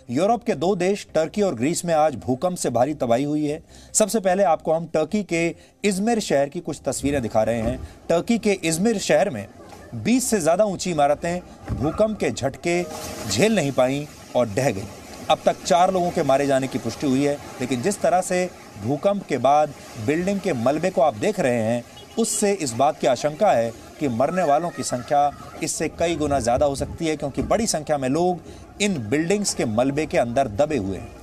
Europe के दो देश टर्की और ग्रीस में आज भूकंप से भारी तबाही हुई है। सबसे पहले आपको हम टर्की के इज़मिर शहर की कुछ तस्वीरें दिखा रहे हैं। टर्की के इज़मिर शहर में 20 से ज्यादा ऊंची इमारतें भूकंप के झटके झेल नहीं पाई और ढह गई। अब तक 4 लोगों के मारे जाने की पुष्टि हुई है, लेकिन जिस तरह से भूकंप के बाद बिल्डिंग के मलबे को आप देख रहे हैं, उससे इस बात की आशंका है कि मरने वालों की संख्या इससे कई गुना ज्यादा हो सकती है, क्योंकि बड़ी संख्या में लोग इन बिल्डिंग्स के मलबे के अंदर दबे हुए हैं।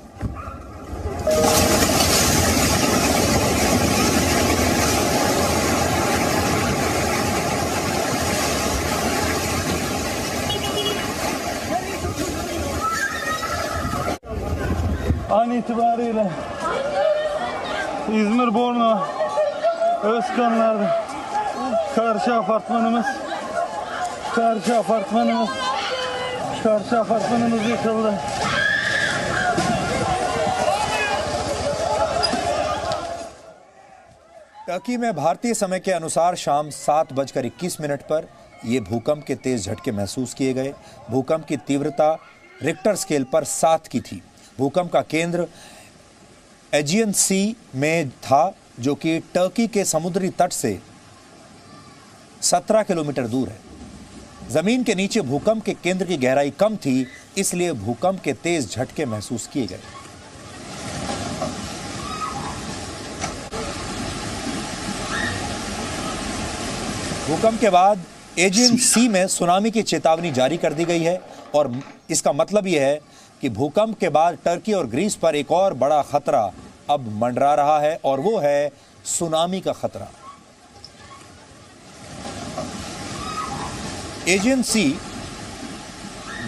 An itibariyle İzmir Borna Özkanlar'da karşı apartmanımız yıkıldı. Turkey में भारतीय समय के अनुसार शाम 7:21 पर यह भूकंप के तेज झटके महसूस किए गए। भूकंप की तीव्रता रिक्टर स्केल पर 7 की थी। भूकंप का केंद्र एजियन सी में था, जो कि टर्की के समुद्री तट से 17 किलोमीटर दूर है। जमीन के नीचे भूकंप के केंद्र की गहराई कम थी, इसलिए भूकंप के तेज झटके महसूस किए गए। भूकंप के बाद एजियन सी में सुनामी की चेतावनी जारी कर दी गई है, और इसका मतलब यह है कि भूकंप के बाद टर्की और ग्रीस पर एक और बड़ा खतरा अब मंडरा रहा है, और वो है सुनामी का खतरा। एजियन सी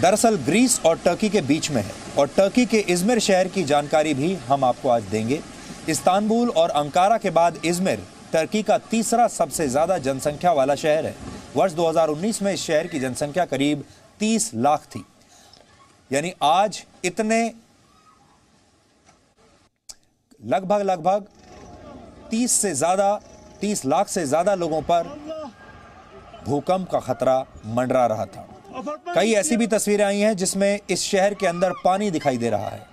दरअसल ग्रीस और टर्की के बीच में है, और टर्की के इज़मिर शहर की जानकारी भी हम आपको आज देंगे। इस्तांबुल और अंकारा के बाद इज़मिर टर्की का तीसरा सबसे ज्यादा जनसंख्या वाला शहर है। वर्ष 2019 में इस शहर की जनसंख्या करीब 30 लाख थी। यानी आज इतने लगभग 30 लाख से ज्यादा लोगों पर भूकंप का खतरा मंडरा रहा था। कई ऐसी भी तस्वीरें आई हैं जिसमें इस शहर के अंदर पानी दिखाई दे रहा है।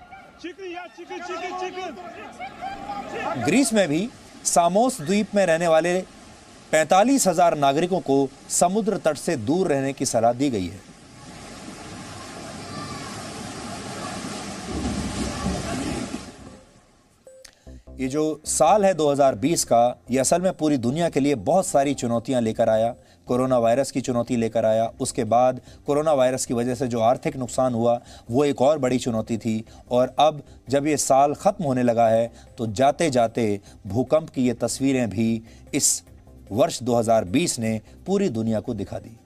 ग्रीस में भी सामोस द्वीप में रहने वाले 45,000 नागरिकों को समुद्र तट से दूर रहने की सलाह दी गई है। ये जो साल है 2020 का, ये असल में पूरी दुनिया के लिए बहुत सारी चुनौतियां लेकर आया। कोरोना वायरस की चुनौती लेकर आया, उसके बाद कोरोना वायरस की वजह से जो आर्थिक नुकसान हुआ वो एक और बड़ी चुनौती थी, और अब जब ये साल ख़त्म होने लगा है तो जाते जाते भूकंप की ये तस्वीरें भी इस वर्ष 2020 ने पूरी दुनिया को दिखा दी।